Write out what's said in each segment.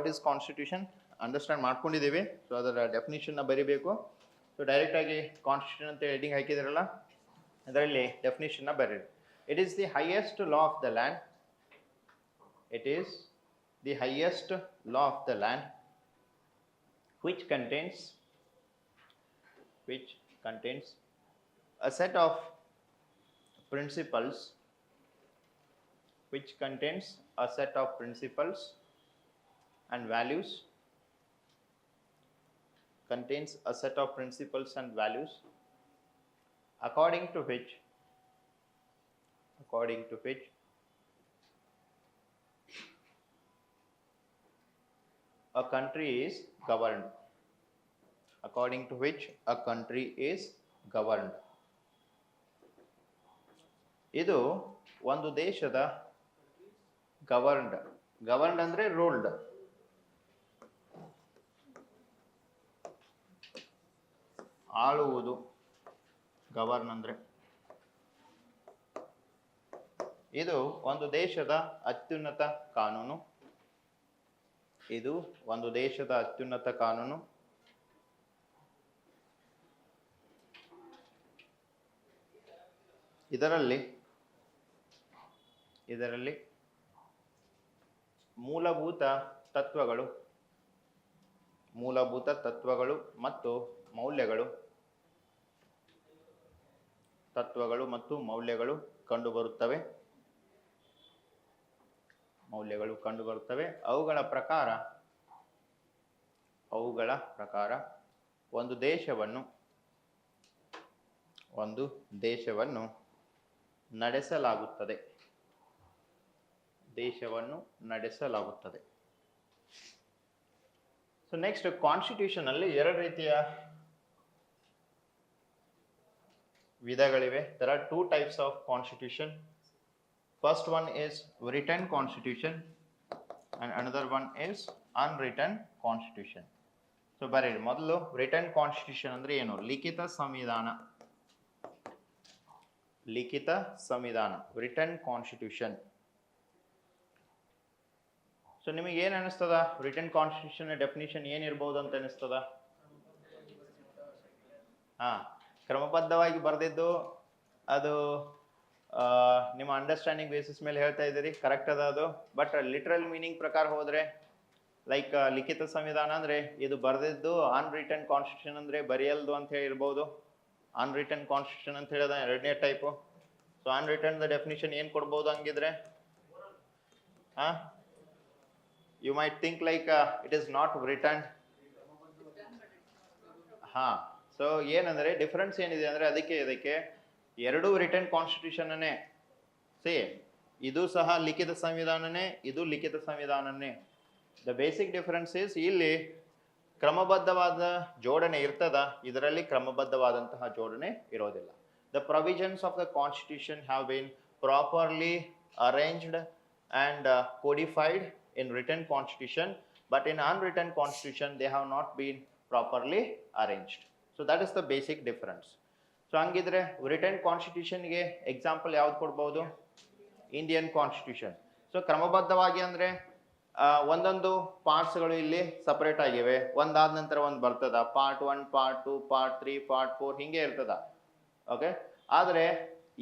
What is constitution understand ಮಾಡ್ಕೊಂಡಿದ್ದೀವಿ. So ಅದರ ಡೆಫಿನಿಷನ್ನ ಬರಿಬೇಕು. ಸೊ ಡೈರೆಕ್ಟಾಗಿ ಕಾನ್ಸ್ಟಿಟ್ಯೂಷನ್ ಅಂತ ಹೆಡಿಂಗ್ ಹಾಕಿದಿರಲ್ಲ, ಅದರಲ್ಲಿ ಡೆಫಿನಿಷನ್ನ ಬರೀರಿ. It is the highest law of the land. It is the highest law of the land which contains a set of principles, and values, according to which a country is governed. ಇದು ಒಂದು ದೇಶದ governed ಅಂದ್ರೆ ruled, ಆಳುವುದು. Govern ಅಂದ್ರೆ ಇದು ಒಂದು ದೇಶದ ಅತ್ಯುನ್ನತ ಕಾನೂನು. ಇದರಲ್ಲಿ ಮೂಲಭೂತ ತತ್ವಗಳು ಮತ್ತು ಮೌಲ್ಯಗಳು ಕಂಡುಬರುತ್ತವೆ. ಅವುಗಳ ಪ್ರಕಾರ ಒಂದು ದೇಶವನ್ನು ನಡೆಸಲಾಗುತ್ತದೆ. ಸೊ ನೆಕ್ಸ್ಟ್, ಕಾನ್ಸ್ಟಿಟ್ಯೂಷನ್ ಅಲ್ಲಿ ಎರಡು ರೀತಿಯ ವಿಧಗಳಿವೆ. there are two types of constitution. First one is written constitution and another one is unwritten constitution. So ಬರೀ ಮೊದಲು ರಿಟನ್ ಕಾನ್ಸ್ಟಿಟ್ಯೂಷನ್ ಅಂದ್ರೆ ಏನು? ಲಿಖಿತ ಸಂವಿಧಾನ ರಿಟನ್ ಕಾನ್ಸ್ಟಿಟ್ಯೂಷನ್. ಸೊ ನಿಮಗೆ ಏನು ಅನಿಸ್ತದ? ರಿಟನ್ ಕಾನ್ಸ್ಟಿಟ್ಯೂಷನ್ ಡೆಫಿನಿಷನ್ ಏನಿರ್ಬೋದು ಅಂತ ಅನಿಸ್ತದ? ಕ್ರಮಬದ್ಧವಾಗಿ ಬರೆದಿದ್ದು, ಅದು ನಿಮ್ಮ ಅಂಡರ್ಸ್ಟ್ಯಾಂಡಿಂಗ್ ಬೇಸಿಸ್ ಮೇಲೆ ಹೇಳ್ತಾ ಇದ್ದೀರಿ, ಕರೆಕ್ಟ್ ಅದ ಅದು. ಬಟ್ ಲಿಟ್ರಲ್ ಮೀನಿಂಗ್ ಪ್ರಕಾರ ಹೋದ್ರೆ, ಲೈಕ್ ಲಿಖಿತ ಸಂವಿಧಾನ ಅಂದ್ರೆ ಇದು ಬರೆದಿದ್ದು, ಅನ್ರಿಟನ್ ಕಾನ್ಸ್ಟಿಟ್ಯೂಷನ್ ಅಂದ್ರೆ ಬರೆಯಲ್ದು ಅಂತ ಹೇಳಿ ಇರ್ಬೋದು. ಅನ್ರಿಟನ್ ಕಾನ್ಸ್ಟಿಟ್ಯೂಷನ್ ಅಂತ ಹೇಳಿದ ಎರಡನೇ type. So unwritten the definition ಏನು ಕೊಡ್ಬೋದು ಹಂಗಿದ್ರೆ? You might think like it is not written. So ಏನಂದ್ರೆ ಡಿಫರೆನ್ಸ್ ಏನಿದೆ ಅಂದ್ರೆ, ಇದಕ್ಕೆ ಎರಡೂ ರಿಟನ್ ಕಾನ್ಸ್ಟಿಟ್ಯೂಷನ್ ಅನ್ನೇ. ಇದು ಸಹ ಲಿಖಿತ ಸಂವಿಧಾನನೇ, ಇದು ಲಿಖಿತ ಸಂವಿಧಾನನೇ. ದ ಬೇಸಿಕ್ ಡಿಫರೆನ್ಸ್ ಇಸ್, ಇಲ್ಲಿ ಕ್ರಮಬದ್ಧವಾದ ಜೋಡಣೆ ಇರ್ತದ, ಇದರಲ್ಲಿ ಕ್ರಮಬದ್ಧವಾದಂತಹ ಜೋಡಣೆ ಇರೋದಿಲ್ಲ. The provisions of the constitution have been properly arranged and codified in written constitution, but in unwritten constitution they have not been properly arranged. So that is the basic difference. So hangidre written constitution ge example yavudu kodಬಹುದು? Indian constitution. So ಕ್ರಮಬದ್ಧವಾಗಿ ಅಂದ್ರೆ ಒಂದೊಂದು parts ಗಳು ಇಲ್ಲಿ separate ಆಗಿವೆ, ಒಂದಾದ ನಂತರ ಒಂದು ಬರ್ತದ. ಪಾರ್ಟ್ 1, ಪಾರ್ಟ್ 2, ಪಾರ್ಟ್ 3, ಪಾರ್ಟ್ 4 ಹಿಂಗೆ ಇರ್ತದ. ಓಕೆ, ಆದರೆ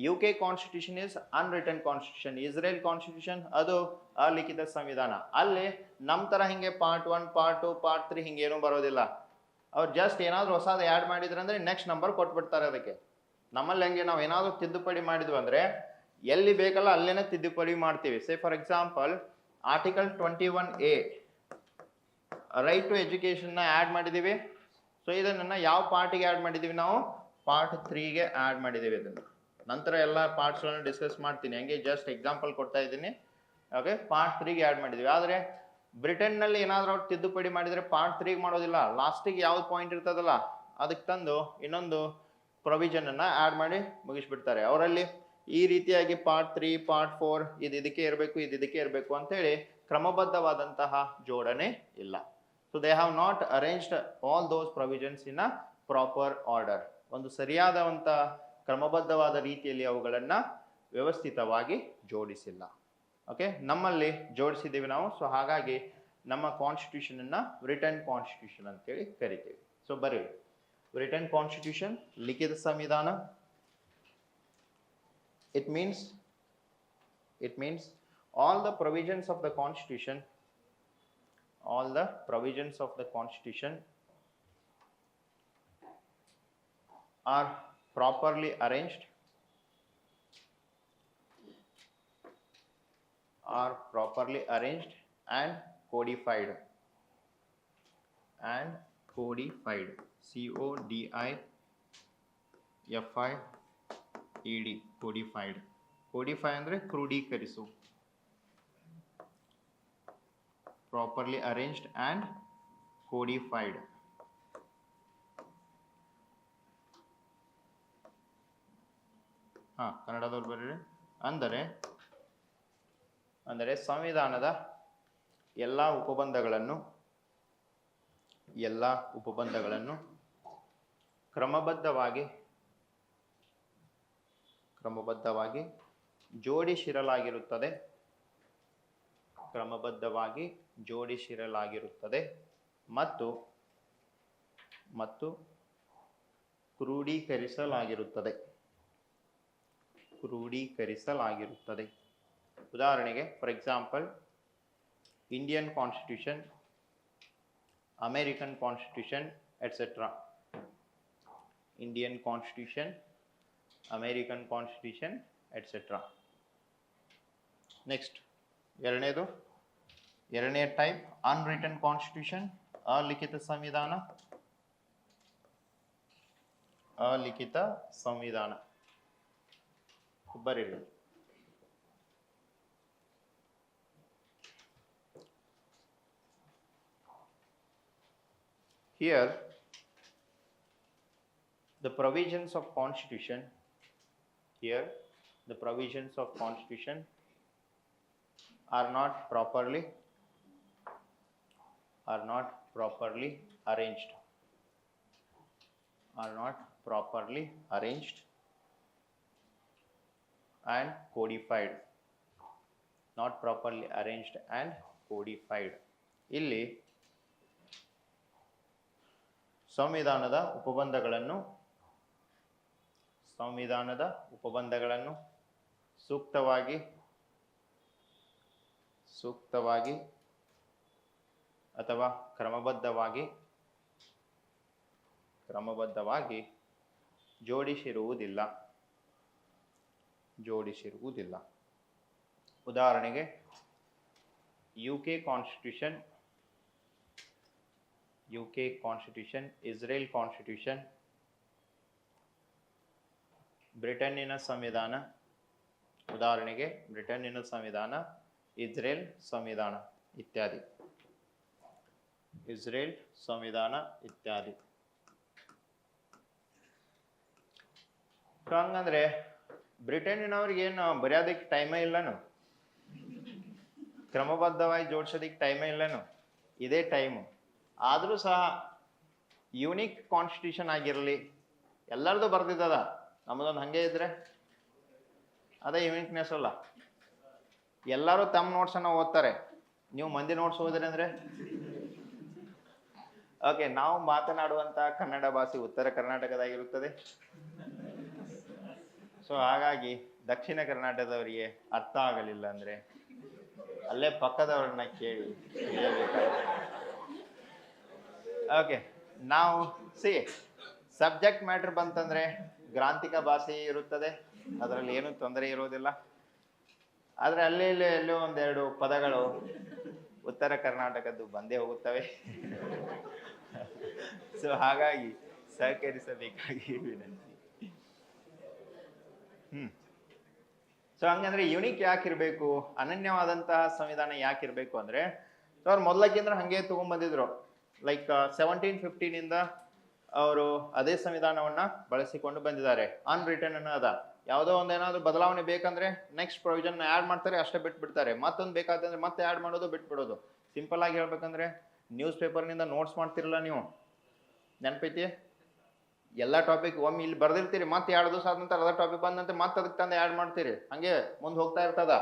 UK constitution is unwritten constitution. Israel constitution ಅದು ಅಲಿಖಿತ ಸಂವಿಧಾನ. ಅಲ್ಲಿ ನಮ್ಮ ತರ ಹಿಂಗೆ ಪಾರ್ಟ್ 1, ಪಾರ್ಟ್ 2, ಪಾರ್ಟ್ 3 ಹಿಂಗೆ ಏನೂ ಬರೋದಿಲ್ಲ. ಅವ್ರು ಜಸ್ಟ್ ಏನಾದ್ರು ಹೊಸದು ಆ್ಯಡ್ ಮಾಡಿದ್ರೆ ಅಂದ್ರೆ ನೆಕ್ಸ್ಟ್ ನಂಬರ್ ಕೊಟ್ಬಿಡ್ತಾರೆ ಅದಕ್ಕೆ. ನಮ್ಮಲ್ಲಿ ಹಂಗೆ ನಾವು ಏನಾದ್ರು ತಿದ್ದುಪಡಿ ಮಾಡಿದ್ವಿ ಅಂದ್ರೆ ಎಲ್ಲಿ ಬೇಕಲ್ಲ ಅಲ್ಲೇನೆ ತಿದ್ದುಪಡಿ ಮಾಡ್ತೀವಿ. Say for example article 21A right to education ನ ಆ್ಯಡ್ ಮಾಡಿದೀವಿ. ಸೊ ಇದನ್ನ ಯಾವ ಪಾರ್ಟಿಗೆ ಆ್ಯಡ್ ಮಾಡಿದೀವಿ? ನಾವು ಪಾರ್ಟ್ 3ಗೆ ಆ್ಯಡ್ ಮಾಡಿದೀವಿ. ಇದನ್ನು ನಂತರ ಎಲ್ಲ ಪಾರ್ಟ್ಸ್ಗಳನ್ನು ಡಿಸ್ಕಸ್ ಮಾಡ್ತೀನಿ, ಹಂಗೆ ಜಸ್ಟ್ ಎಕ್ಸಾಂಪಲ್ ಕೊಡ್ತಾ ಇದ್ದೀನಿ. ಓಕೆ, ಪಾರ್ಟ್ 3ಗೆ ಆ್ಯಡ್ ಮಾಡಿದ್ವಿ. ಆದರೆ ಬ್ರಿಟನ್ನಲ್ಲಿ ಏನಾದರೂ ಅವ್ರು ತಿದ್ದುಪಡಿ ಮಾಡಿದರೆ ಪಾರ್ಟ್ 3ಗೆ ಮಾಡೋದಿಲ್ಲ, ಲಾಸ್ಟಿಗೆ ಯಾವ್ದು ಪಾಯಿಂಟ್ ಇರ್ತದಲ್ಲ ಅದಕ್ಕೆ ತಂದು ಇನ್ನೊಂದು ಪ್ರೊವಿಷನನ್ನು ಆ್ಯಡ್ ಮಾಡಿ ಮುಗಿಸ್ಬಿಡ್ತಾರೆ. ಅವರಲ್ಲಿ ಈ ರೀತಿಯಾಗಿ ಪಾರ್ಟ್ 3, ಪಾರ್ಟ್ 4 ಇದಕ್ಕೆ ಇರಬೇಕು, ಇದಕ್ಕೆ ಇರಬೇಕು ಅಂತೇಳಿ ಕ್ರಮಬದ್ಧವಾದಂತಹ ಜೋಡಣೆ ಇಲ್ಲ. So they have not arranged all those provisions in a proper order. ಒಂದು ಸರಿಯಾದಂಥ ಕ್ರಮಬದ್ಧವಾದ ರೀತಿಯಲ್ಲಿ ಅವುಗಳನ್ನು ವ್ಯವಸ್ಥಿತವಾಗಿ ಜೋಡಿಸಿಲ್ಲ. ಓಕೆ, ನಮ್ಮಲ್ಲಿ ಜೋಡಿಸಿದ್ದೀವಿ ನಾವು. ಸೊ ಹಾಗಾಗಿ ನಮ್ಮ ಕಾನ್ಸ್ಟಿಟ್ಯೂಷನ್ ಅನ್ನ ರಿಟರ್ನ್ ಕಾನ್ಸ್ಟಿಟ್ಯೂಷನ್ ಅಂತೇಳಿ ಕರಿತೀವಿ. ಸೊ ಬರೀ ರಿಟರ್ನ್ ಕಾನ್ಸ್ಟಿಟ್ಯೂಷನ್, ಲಿಖಿತ ಸಂವಿಧಾನ. It means all the provisions of the constitution are properly arranged and codified codified. Codify ಅಂದ್ರೆ ಕ್ರೋಢೀಕರಿಸು. Properly arranged and codified. ಕನ್ನಡದವ್ರು ಬರ್ರಿ. ಅಂದರೆ ಸಂವಿಧಾನದ ಎಲ್ಲ ಉಪಬಂಧಗಳನ್ನು ಕ್ರಮಬದ್ಧವಾಗಿ ಜೋಡಿಸಿರಲಾಗಿರುತ್ತದೆ ಮತ್ತು ಕ್ರೋಢೀಕರಿಸಲಾಗಿರುತ್ತದೆ. ಉದಾಹರಣೆಗೆ, for example, Indian constitution, American constitution et cetera. Indian constitution, American constitution et cetera. Next ಎರಡನೇ type unwritten constitution, ಅಲಿಖಿತ ಸಂವಿಧಾನ. ಬರೀರಿ. Here the provisions of constitution are not properly arranged and codified. ಇಲ್ಲಿ ಸಂವಿಧಾನದ ಉಪಬಂಧಗಳನ್ನು ಸೂಕ್ತವಾಗಿ ಅಥವಾ ಕ್ರಮಬದ್ಧವಾಗಿ ಜೋಡಿಸಿರುವುದಿಲ್ಲ. ಉದಾಹರಣೆಗೆ, UK ಕಾನ್ಸ್ಟಿಟ್ಯೂಷನ್, ಇಸ್ರೇಲ್ ಕಾನ್ಸ್ಟಿಟ್ಯೂಷನ್, ಬ್ರಿಟನ್ನಿನ ಸಂವಿಧಾನ. ಉದಾಹರಣೆಗೆ, ಬ್ರಿಟನ್ನಿನ ಸಂವಿಧಾನ, ಇಸ್ರೇಲ್ ಸಂವಿಧಾನ ಇತ್ಯಾದಿ. ಹಂಗಂದ್ರೆ ಬ್ರಿಟನ್ನಿನವ್ರಿಗೆ ಏನು ಬರೆಯೋದಕ್ಕೆ ಟೈಮೇ ಇಲ್ಲನು, ಕ್ರಮಬದ್ಧವಾಗಿ ಜೋಡಿಸೋದಕ್ಕೆ ಟೈಮೇ ಇಲ್ಲನು, ಇದೇ ಟೈಮು. ಆದರೂ ಸಹ ಯೂನಿಕ್ ಕಾನ್ಸ್ಟಿಟ್ಯೂಷನ್ ಆಗಿರಲಿ, ಎಲ್ಲರದು ಬರ್ದಿದ್ದದ, ನಮ್ಮದೊಂದು ಹಂಗೆ ಇದ್ರೆ ಅದೇ ಯೂನಿಕ್ನೆಸ್ ಅಲ್ಲ. ಎಲ್ಲರೂ ತಮ್ಮ ನೋಟ್ಸನ್ನು ಓದ್ತಾರೆ, ನೀವು ಮಂದಿ ನೋಟ್ಸ್ ಓದಿದ್ರೆ ಅಂದರೆ ಓಕೆ. ನಾವು ಮಾತನಾಡುವಂಥ ಕನ್ನಡ ಭಾಷೆ ಉತ್ತರ ಕರ್ನಾಟಕದಾಗಿರುತ್ತದೆ. ಸೊ ಹಾಗಾಗಿ ದಕ್ಷಿಣ ಕರ್ನಾಟಕದವರಿಗೆ ಅರ್ಥ ಆಗಲಿಲ್ಲ ಅಂದರೆ ಅಲ್ಲೇ ಪಕ್ಕದವ್ರನ್ನ ಕೇಳಿ ಓಕೆ. ನಾವು ಸಬ್ಜೆಕ್ಟ್ ಮ್ಯಾಟ್ರ್ ಬಂತಂದ್ರೆ ಗ್ರಾಂಥಿಕ ಭಾಷೆ ಇರುತ್ತದೆ, ಅದರಲ್ಲಿ ಏನೂ ತೊಂದರೆ ಇರೋದಿಲ್ಲ. ಆದರೆ ಎಲ್ಲೋ ಒಂದೆರಡು ಪದಗಳು ಉತ್ತರ ಕರ್ನಾಟಕದ್ದು ಬಂದೇ ಹೋಗುತ್ತವೆ. ಸೊ ಹಾಗಾಗಿ ಸಹಕರಿಸಬೇಕಾಗಿ ವಿನಂತಿ. ಸೊ ಹಂಗಂದ್ರೆ ಯುನಿಕ್ ಯಾಕಿರ್ಬೇಕು, ಅನನ್ಯವಾದಂತಹ ಸಂವಿಧಾನ ಯಾಕಿರ್ಬೇಕು ಅಂದ್ರೆ, ಸೊ ಅವ್ರು ಮೊದಲಕ್ಕಿಂತ ಹಂಗೆ ತಗೊಂಡ್ಬಂದಿದ್ರು. ಲೈಕ್ 1715 ಅವರು ಅದೇ ಸಂವಿಧಾನವನ್ನ ಬಳಸಿಕೊಂಡು ಬಂದಿದ್ದಾರೆ. ಅನ್ರಿಟನ್ ಅನ್ನೋದ ಯಾವುದೋ ಒಂದೇನಾದ್ರು ಬದಲಾವಣೆ ಬೇಕಂದ್ರೆ ನೆಕ್ಸ್ಟ್ ಪ್ರೊವಿಷನ್ ಆ್ಯಡ್ ಮಾಡ್ತಾರೆ, ಅಷ್ಟೇ ಬಿಟ್ಬಿಡ್ತಾರೆ. ಮತ್ತೊಂದು ಬೇಕಾದಂದ್ರೆ ಮತ್ತೆ ಆ್ಯಡ್ ಮಾಡೋದು, ಬಿಟ್ಬಿಡೋದು. ಸಿಂಪಲ್ ಆಗಿ ಹೇಳ್ಬೇಕಂದ್ರೆ ನ್ಯೂಸ್ ಪೇಪರ್ನಿಂದ ನೋಟ್ಸ್ ಮಾಡ್ತಿರಲ್ಲ ನೀವು, ನೆನಪೈತಿ? ಎಲ್ಲ ಟಾಪಿಕ್ ಒಮ್ಮೆ ಇಲ್ಲಿ ಬರ್ದಿರ್ತೀರಿ, ಮತ್ತೆ 2 ದಿವಸ ಆದ ನಂತರ ಅದ ಟಾಪಿಕ್ ಬಂದಂತೆ ಮತ್ತೆ ಅದಕ್ಕೆ ತಂದು ಆ್ಯಡ್ ಮಾಡ್ತೀರಿ, ಹಂಗೆ ಮುಂದೆ ಹೋಗ್ತಾ ಇರ್ತದ.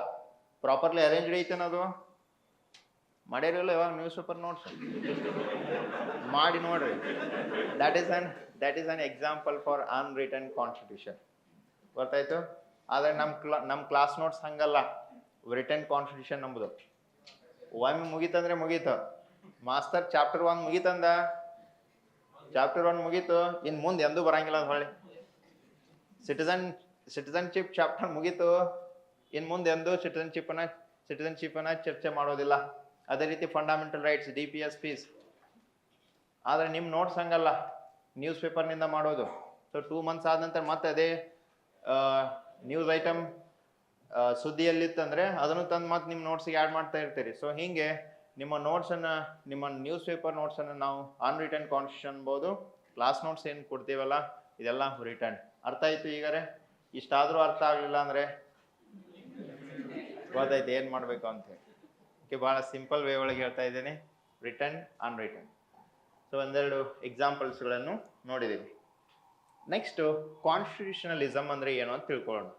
ಪ್ರಾಪರ್ಲಿ ಅರೇಂಜ್ಡ್ ಐತೆ ಅನ್ನೋದು ಮಾಡ್ಯಾರಿಲ್ಲ ಇವಾಗ ನ್ಯೂಸ್ ಪೇಪರ್ ನೋಟ್ಸ್ ಮಾಡಿ ನೋಡ್ರಿ. That is an example for unwritten constitution. ಗೊತ್ತಾಯ್ತು? ಆದರೆ ನಮ್ಮ ಕ್ಲಾಸ್ ನೋಟ್ಸ್ ಹಂಗಲ್ಲ. ರಿಟನ್ ಕಾನ್ಸ್ಟಿಟ್ಯೂಷನ್ ನಂಬುದು ಒಮ್ಮೆ ಮುಗೀತಂದ್ರೆ ಮುಗೀತು. ಮಾಸ್ತರ್ ಚಾಪ್ಟರ್ 1 ಮುಗೀತಂದ, ಚಾಪ್ಟರ್ 1 ಮುಗೀತು, ಇನ್ನು ಮುಂದೆ ಎಂದೂ ಬರಂಗಿಲ್ಲ ಅದು ಹೊಳ್ಳಿ. ಸಿಟಿಸನ್ಶಿಪ್ ಚಾಪ್ಟರ್ ಮುಗೀತು, ಇನ್ನು ಮುಂದೆ ಎಂದೂ ಸಿಟಿಸನ್ಶಿಪ್ಪನ್ನು ಚರ್ಚೆ ಮಾಡೋದಿಲ್ಲ. ಅದೇ ರೀತಿ ಫಂಡಮೆಂಟಲ್ ರೈಟ್ಸ್, DPS ಆದರೆ ನಿಮ್ಮ ನೋಟ್ಸ್ ಹಂಗಲ್ಲ, ನ್ಯೂಸ್ ಪೇಪರ್ನಿಂದ ಮಾಡೋದು. ಸೊ 2 ಮಂತ್ಸ್ ಆದ ನಂತರ ಮತ್ತೆ ಅದೇ ನ್ಯೂಸ್ ಐಟಮ್ ಸುದ್ದಿಯಲ್ಲಿತ್ತಂದರೆ ಅದನ್ನು ತಂದು ಮತ್ತೆ ನಿಮ್ಮ ನೋಟ್ಸಿಗೆ ಆ್ಯಡ್ ಮಾಡ್ತಾ ಇರ್ತೀರಿ. ಸೊ ಹೀಗೆ ನಿಮ್ಮ ನೋಟ್ಸನ್ನು, ನಿಮ್ಮ ನ್ಯೂಸ್ ಪೇಪರ್ ನೋಟ್ಸನ್ನು ನಾವು ಅನ್ರಿಟನ್ ಕಾನ್ಸ್ಟಿಟ್ಯೂಷನ್ ಅನ್ಬೋದು. ಕ್ಲಾಸ್ ನೋಟ್ಸ್ ಏನು ಕೊಡ್ತೀವಲ್ಲ ಇದೆಲ್ಲ ರಿಟರ್ನ್. ಅರ್ಥ ಆಯ್ತು ಈಗಾರೆ? ಇಷ್ಟಾದರೂ ಅರ್ಥ ಆಗಲಿಲ್ಲ ಅಂದರೆ ಗೊತ್ತಾಯ್ತು ಏನು ಮಾಡಬೇಕು ಅಂತೇಳಿ. ಓಕೆ, ಭಾಳ ಸಿಂಪಲ್ ವೇ ಒಳಗೆ ಹೇಳ್ತಾ ಇದ್ದೀನಿ, ರಿಟರ್ನ್ ಅನ್ರಿಟರ್ನ್. ಸೊ ಒಂದೆರಡು ಎಕ್ಸಾಂಪಲ್ಸ್ಗಳನ್ನು ನೋಡಿದ್ದೀವಿ. ನೆಕ್ಸ್ಟು ಕಾನ್ಸ್ಟಿಟ್ಯೂಷನಲಿಸಮ್ ಅಂದರೆ ಏನು ಅಂತ ತಿಳ್ಕೊಳ್ಳೋಣ.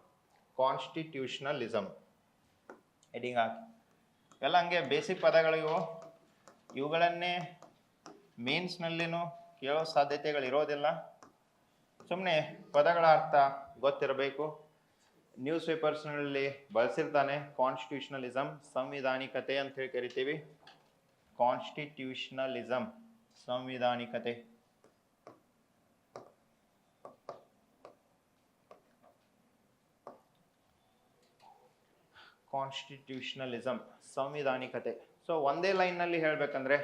ಕಾನ್ಸ್ಟಿಟ್ಯೂಷನಲಿಸಮ್ ಹೆಡಿಂಗ್ ಹಾಕಿ. ಎಲ್ಲ ಹಂಗೆ ಬೇಸಿಕ್ ಪದಗಳಿವು, ಇವುಗಳನ್ನೇ ಮೇನ್ಸ್ನಲ್ಲಿನೂ ಕೇಳೋ ಸಾಧ್ಯತೆಗಳಿರೋದಿಲ್ಲ. ಸುಮ್ಮನೆ ಪದಗಳ ಅರ್ಥ ಗೊತ್ತಿರಬೇಕು. ನ್ಯೂಸ್ ಪೇಪರ್ಸ್ನಲ್ಲಿ ಬಳಸಿರ್ತಾನೆ. ಕಾನ್ಸ್ಟಿಟ್ಯೂಷನಲಿಸಮ್ ಸಂವಿಧಾನಿಕತೆ ಅಂತ ಹೇಳಿ ಕರಿತೀವಿ. ಕಾನ್ಸ್ಟಿಟ್ಯೂಷನಲಿಸಮ್ ಸಂವಿಧಾನಿಕತೆ. ಕಾನ್ಸ್ಟಿಟ್ಯೂಷನಲಿಸಮ್ ಸಂವಿಧಾನಿಕತೆ. ಸೊ ಒಂದೇ ಲೈನ್ನಲ್ಲಿ ಹೇಳಬೇಕಂದ್ರೆ,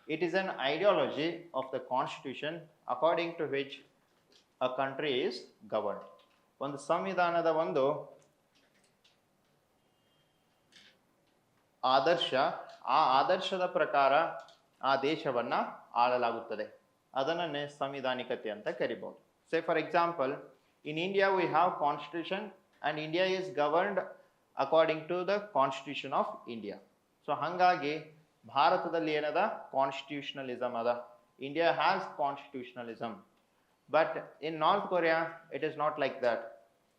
it is an ideology of the constitution according to which a country is governed. ಒಂದು ಸಂವಿಧಾನದ ಒಂದು ಆದರ್ಶ, ಆ ಆದರ್ಶದ ಪ್ರಕಾರ ಆ ದೇಶವನ್ನು ಆಳಲಾಗುತ್ತದೆ. ಅದನ್ನೇ ಸಂವಿಧಾನಿಕತೆ ಅಂತ ಕರಿಬಹುದು. Say for example, in India we have constitution and India is governed according to the constitution of India. So ಹಾಗಾಗಿ ಭಾರತದಲ್ಲಿ ಏನದ ಕಾನ್ಸ್ಟಿಟ್ಯೂಷನಲಿಸಮ್ ಅದ. India has constitutionalism. But in North Korea it is not like that.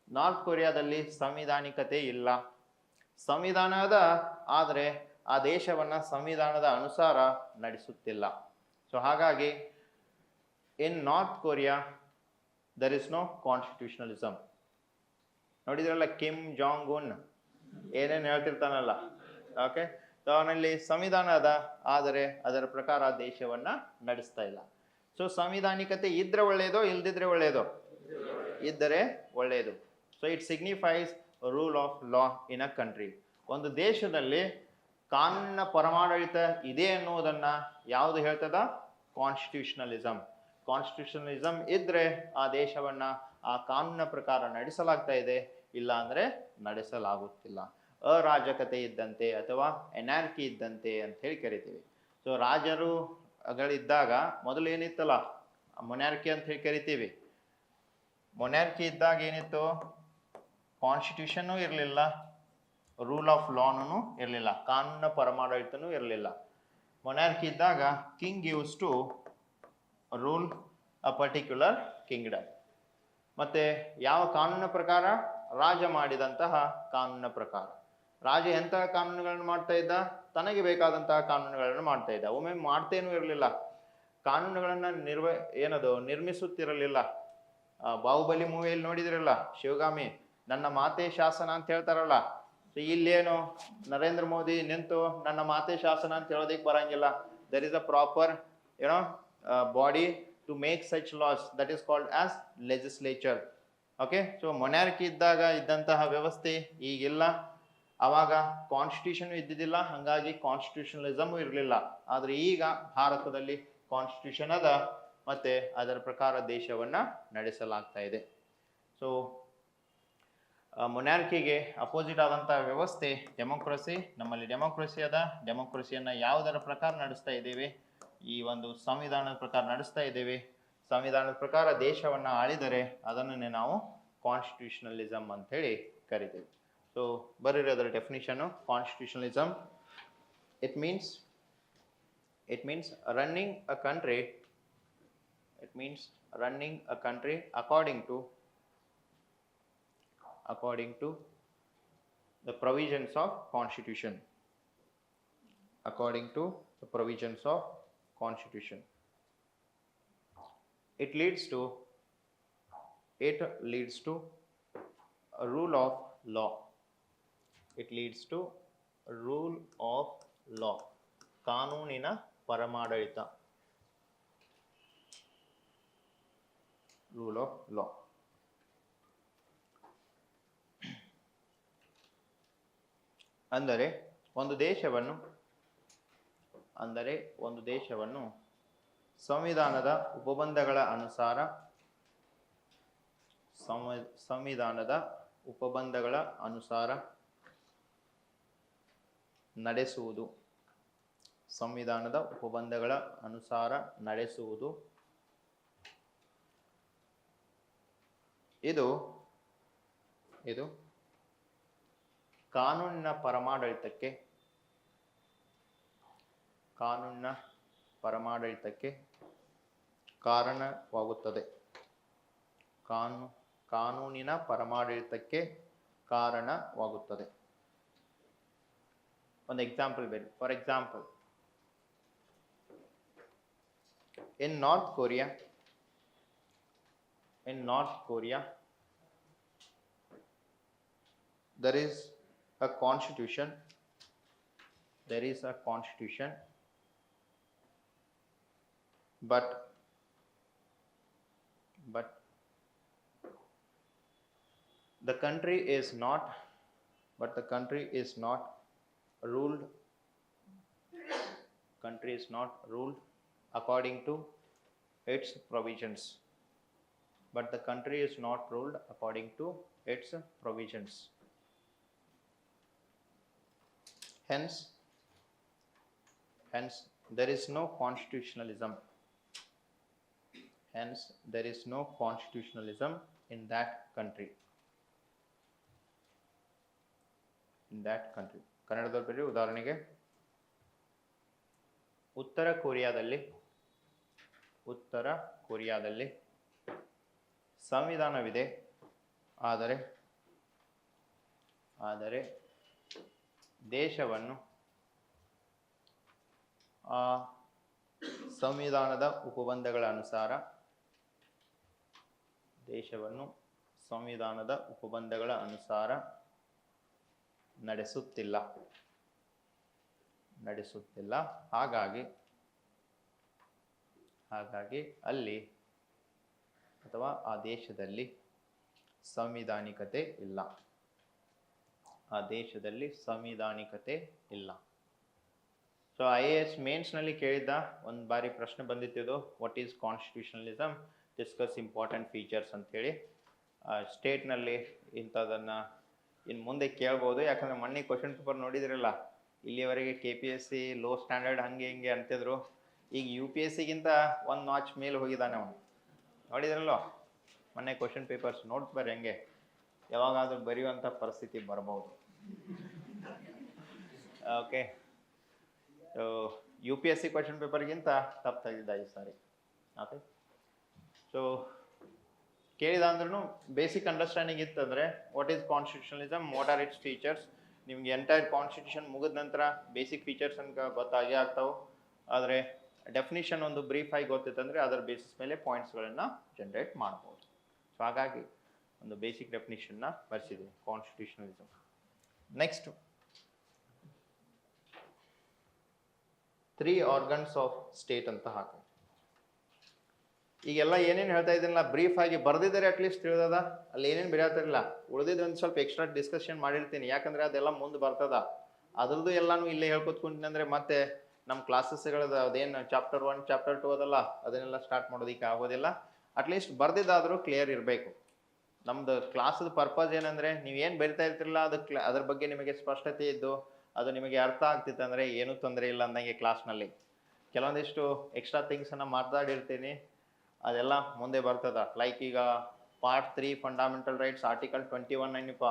ನಾರ್ತ್ ಕೊರಿಯಾದಲ್ಲಿ ಸಂವಿಧಾನಿಕತೆ ಇಲ್ಲ. ಸಂವಿಧಾನ ಅದ, ಆದರೆ ಆ ದೇಶವನ್ನು ಸಂವಿಧಾನದ ಅನುಸಾರ ನಡೆಸುತ್ತಿಲ್ಲ. ಸೊ ಹಾಗಾಗಿ in North Korea there is no constitutionalism. ನೋಡಿದ್ರಲ್ಲ ಕಿಮ್ ಜಾಂಗ್ ಉನ್ ಏನೇನು ಹೇಳ್ತಿರ್ತಾನಲ್ಲ. ಓಕೆ, ಸೊ ಅವನಲ್ಲಿ ಸಂವಿಧಾನ ಅದ, ಆದರೆ ಅದರ ಪ್ರಕಾರ ದೇಶವನ್ನು ನಡೆಸ್ತಾ ಇಲ್ಲ. ಸೊ ಸಂವಿಧಾನಿಕತೆ ಇದ್ರೆ ಒಳ್ಳೆಯದೋ ಇಲ್ದಿದ್ರೆ ಒಳ್ಳೆಯದೋ? ಇದ್ದರೆ ಒಳ್ಳೆಯದು. So it signifies rule of law in a country. ಒಂದು ದೇಶದಲ್ಲಿ ಕಾನೂನಿನ ಪರಮಾಡಳಿತ ಇದೆ ಅನ್ನೋದನ್ನು ಯಾವುದು ಹೇಳ್ತದ? ಕಾನ್ಸ್ಟಿಟ್ಯೂಷನಲಿಸಮ್. ಕಾನ್ಸ್ಟಿಟ್ಯೂಷನಲಿಸಮ್ ಇದ್ದರೆ ಆ ದೇಶವನ್ನು ಆ ಕಾನೂನಿನ ಪ್ರಕಾರ ನಡೆಸಲಾಗ್ತಾ ಇದೆ, ಇಲ್ಲ ಅಂದರೆ ನಡೆಸಲಾಗುತ್ತಿಲ್ಲ. ಅರಾಜಕತೆ ಇದ್ದಂತೆ ಅಥವಾ ಎನಾರ್ಕಿ ಇದ್ದಂತೆ ಅಂತ ಹೇಳಿ ಕರಿತೀವಿ. ಸೊ ರಾಜರುಗಳಿದ್ದಾಗ ಮೊದಲು ಏನಿತ್ತಲ್ಲ ಮೊನಾರ್ಕಿ ಅಂತ ಹೇಳಿ ಕರಿತೀವಿ. ಮೊನಾರ್ಕಿ ಇದ್ದಾಗ ಏನಿತ್ತು? ಕಾನ್ಸ್ಟಿಟ್ಯೂಷನ್ನೂ ಇರಲಿಲ್ಲ, ರೂಲ್ ಆಫ್ ಲಾನೂ ಇರಲಿಲ್ಲ, ಕಾನೂನಿನ ಪರಮಾಡಳಿತನೂ ಇರಲಿಲ್ಲ. ಮೊನಾರ್ಕಿ ಇದ್ದಾಗ king used to rule a particular kingdom. ಮತ್ತು ಯಾವ ಕಾನೂನಿನ ಪ್ರಕಾರ? ರಾಜ ಮಾಡಿದಂತಹ ಕಾನೂನಿನ ಪ್ರಕಾರ. ರಾಜ ಎಂತಹ ಕಾನೂನುಗಳನ್ನು ಮಾಡ್ತಾ ಇದ್ದ? ತನಗೆ ಬೇಕಾದಂತಹ ಕಾನೂನುಗಳನ್ನು ಮಾಡ್ತಾ ಇದ್ದ. ಒಮ್ಮೆ ಮಾಡ್ತೇನೂ ಇರಲಿಲ್ಲ, ಕಾನೂನುಗಳನ್ನು ನಿರ್ಮಿಸುತ್ತಿರಲಿಲ್ಲ. ಬಾಹುಬಲಿ ಮೂವಿಯಲ್ಲಿ ನೋಡಿದ್ರಲ್ಲ, ಶಿವಗಾಮಿ ನನ್ನ ಮಾತೆ ಶಾಸನ ಅಂತ ಹೇಳ್ತಾರಲ್ಲ. ಸೊ ಇಲ್ಲೇನು ನರೇಂದ್ರ ಮೋದಿ ನಿಂತು ನನ್ನ ಮಾತೆ ಶಾಸನ ಅಂತ ಹೇಳೋದಕ್ಕೆ ಬರಂಗಿಲ್ಲ. There is a proper body to make such laws, that is called as legislature. Okay, so monarchy ಇದ್ದಾಗ ಇದ್ದಂತಹ ವ್ಯವಸ್ಥೆ ಈಗಿಲ್ಲ. ಆವಾಗ ಕಾನ್ಸ್ಟಿಟ್ಯೂಷನ್ ಇದ್ದಿದ್ದಿಲ್ಲ, ಹಾಗಾಗಿ ಕಾನ್ಸ್ಟಿಟ್ಯೂಷನಲಿಸಮು ಇರಲಿಲ್ಲ. ಆದರೆ ಈಗ ಭಾರತದಲ್ಲಿ ಕಾನ್ಸ್ಟಿಟ್ಯೂಷನ್ ಅದ, ಮತ್ತು ಅದರ ಪ್ರಕಾರ ದೇಶವನ್ನು ನಡೆಸಲಾಗ್ತಾ ಇದೆ. ಸೊ ಮೊನಾರ್ಕಿಗೆ ಅಪೋಸಿಟ್ ಆದಂಥ ವ್ಯವಸ್ಥೆ ಡೆಮೋಕ್ರಸಿ. ನಮ್ಮಲ್ಲಿ ಡೆಮೋಕ್ರಸಿ ಅದ. ಡೆಮೋಕ್ರಸಿಯನ್ನು ಯಾವುದರ ಪ್ರಕಾರ ನಡೆಸ್ತಾ ಇದ್ದೇವೆ? ಈ ಒಂದು ಸಂವಿಧಾನದ ಪ್ರಕಾರ ನಡೆಸ್ತಾ ಇದ್ದೇವೆ. ಸಂವಿಧಾನದ ಪ್ರಕಾರ ದೇಶವನ್ನು ಆಳಿದರೆ ಅದನ್ನೇ ನಾವು ಕಾನ್ಸ್ಟಿಟ್ಯೂಷನಲಿಸಮ್ ಅಂಥೇಳಿ ಕರಿತೀವಿ. ಸೊ ಬರ್ರಿ ಅದರ ಡೆಫಿನಿಷನ್ನು. Constitutionalism it means running a country. It means running a country according to the provisions of constitution. according to the provisions of constitution. It leads to a rule of law. It leads to a rule of law. ಕಾನೂನಿನ ಪರಮಾಡಳಿತ. Rule of law. ಅಂದರೆ ಒಂದು ದೇಶವನ್ನು ಸಂವಿಧಾನದ ಉಪಬಂಧಗಳ ಅನುಸಾರ ನಡೆಸುವುದು. ಸಂವಿಧಾನದ ಉಪಬಂಧಗಳ ಅನುಸಾರ ನಡೆಸುವುದು. ಇದು ಕಾನೂನಿನ ಪರಮಾಡಳಿತಕ್ಕೆ ಕಾರಣವಾಗುತ್ತದೆ. ಕಾನೂನಿನ ಪರಮಾಡಳಿತಕ್ಕೆ ಕಾರಣವಾಗುತ್ತದೆ. ಒಂದು ಎಕ್ಸಾಂಪಲ್ ಬೇರೆ. For example, in North Korea there is a constitution but the country is not ruled according to its provisions. Hence there is no constitutionalism. In that country. ಕನ್ನಡದಲ್ಲಿ ಬರೀ ಉದಾಹರಣೆಗೆ, ಉತ್ತರ ಕೊರಿಯಾದಲ್ಲಿ ಸಂವಿಧಾನವಿದೆ, ಆದರೆ ದೇಶವನ್ನು ಆ ಸಂವಿಧಾನದ ಉಪಬಂಧಗಳ ಅನುಸಾರ ನಡೆಸುತ್ತಿಲ್ಲ. ಹಾಗಾಗಿ ಅಲ್ಲಿ ಅಥವಾ ಆ ದೇಶದಲ್ಲಿ ಸಂವಿಧಾನಿಕತೆ ಇಲ್ಲ. ಸೊ IAS ಮೇನ್ಸ್ನಲ್ಲಿ ಕೇಳಿದ್ದ ಒಂದು ಬಾರಿ ಪ್ರಶ್ನೆ ಬಂದಿತ್ತು, what is constitutionalism, discuss important features ಅಂತೇಳಿ. ಸ್ಟೇಟ್ನಲ್ಲಿ ಇಂಥದನ್ನು ಇನ್ನು ಮುಂದೆ ಕೇಳ್ಬೋದು. ಯಾಕಂದರೆ ಮೊನ್ನೆ ಕ್ವಶನ್ ಪೇಪರ್ ನೋಡಿದ್ರಲ್ಲ, ಇಲ್ಲಿವರೆಗೆ KPSC ಲೋ ಸ್ಟ್ಯಾಂಡರ್ಡ್ ಹಂಗೆ ಹಿಂಗೆ ಅಂತಿದ್ರು. ಈಗ UPSCಗಿಂತ ಒಂದು ನಾಚ್ ಮೇಲೆ ಹೋಗಿದ್ದಾನೆ ಅವನು. ನೋಡಿದ್ರಲ್ಲೋ ಮೊನ್ನೆ ಕ್ವಶನ್ ಪೇಪರ್ಸ್ ನೋಡ್ತಾ ಬರ್ರಿ, ಹಂಗೆ ಯಾವಾಗಾದ್ರೂ ಬರೆಯುವಂಥ ಪರಿಸ್ಥಿತಿ ಬರ್ಬೋದು. ಓಕೆ, UPSC ಕ್ವಶನ್ ಪೇಪರ್ಗಿಂತ ತಪ್ಪು ತೆಗೆದಿದ್ದ ಈ ಸಾರಿ. ಓಕೆ, ಸೊ ಕೇಳಿದ ಅಂದ್ರೂ ಬೇಸಿಕ್ ಅಂಡರ್ಸ್ಟ್ಯಾಂಡಿಂಗ್ ಇತ್ತಂದರೆ what is constitutionalism, what are it's features, ನಿಮ್ಗೆ ಎಂಟೈರ್ ಕಾನ್ಸ್ಟಿಟ್ಯೂಷನ್ ಮುಗಿದ ನಂತರ ಬೇಸಿಕ್ ಫೀಚರ್ಸ್ ಅನ್ಕ ಗೊತ್ತಾಗೇ ಆಗ್ತಾವೆ. ಆದರೆ ಡೆಫಿನಿಷನ್ ಒಂದು ಬ್ರೀಫ್ ಆಗಿ ಗೊತ್ತಿತ್ತಂದರೆ ಅದರ ಬೇಸಿಸ್ ಮೇಲೆ ಪಾಯಿಂಟ್ಸ್ಗಳನ್ನು ಜನರೇಟ್ ಮಾಡ್ಬೋದು. ಸೊ ಹಾಗಾಗಿ ಒಂದು ಬೇಸಿಕ್ ಡೆಫಿನಿಷನ್ನ ಬರ್ಸಿದೆ constitutionalism. Next, 3 organs of state ಅಂತ ಹಾಕಿ. ಈಗೆಲ್ಲ ಏನೇನು ಹೇಳ್ತಾ ಇದ್ದೀನಲ್ಲ ಬ್ರೀಫ್ ಆಗಿ ಬರೆದಿದ್ದಾರೆ, ಅಟ್ಲೀಸ್ಟ್ ತಿಳಿದದ. ಅಲ್ಲಿ ಏನೇನು ಬರೆಯತ್ತಿರಲಿಲ್ಲ, ಉಳಿದಿದ್ದು ಒಂದು ಸ್ವಲ್ಪ ಎಕ್ಸ್ಟ್ರಾ ಡಿಸ್ಕಷನ್ ಮಾಡಿರ್ತೀನಿ. ಯಾಕಂದರೆ ಅದೆಲ್ಲ ಮುಂದೆ ಬರ್ತದ. ಅದ್ರದ್ದು ಎಲ್ಲಾನು ಇಲ್ಲೇ ಹೇಳ್ಕೊತ್ಕೊಂತೀನಿ ಅಂದರೆ ಮತ್ತೆ ನಮ್ಮ ಕ್ಲಾಸಸ್ಗಳದ್ದು ಅದೇನು ಚಾಪ್ಟರ್ 1 ಚಾಪ್ಟರ್ 2 ಅದಲ್ಲ, ಅದನ್ನೆಲ್ಲ ಸ್ಟಾರ್ಟ್ ಮಾಡೋದಕ್ಕೆ ಆಗೋದಿಲ್ಲ. ಅಟ್ಲೀಸ್ಟ್ ಬರೆದಿದ್ದಾದರೂ ಕ್ಲಿಯರ್ ಇರಬೇಕು. ನಮ್ದು ಕ್ಲಾಸದ ಪರ್ಪಸ್ ಏನಂದರೆ ನೀವೇನು ಬರಿತಾ ಇರ್ತಿರಲ್ಲ ಅದ್ರ ಬಗ್ಗೆ ನಿಮಗೆ ಸ್ಪಷ್ಟತೆ ಇದ್ದು ಅದು ನಿಮಗೆ ಅರ್ಥ ಆಗ್ತಿತ್ತು ಅಂದರೆ ಏನೂ ತೊಂದರೆ ಇಲ್ಲ ಅಂದಂಗೆ. ಕ್ಲಾಸ್ನಲ್ಲಿ ಕೆಲವೊಂದಿಷ್ಟು ಎಕ್ಸ್ಟ್ರಾ ಥಿಂಗ್ಸನ್ನು ಮಾತಾಡಿರ್ತೀನಿ, ಅದೆಲ್ಲ ಮುಂದೆ ಬರ್ತದ. ಲೈಕ್ ಈಗ ಪಾರ್ಟ್ 3 ಫಂಡಮೆಂಟಲ್ ರೈಟ್ಸ್ ಆರ್ಟಿಕಲ್ 21 ನೆನಪ,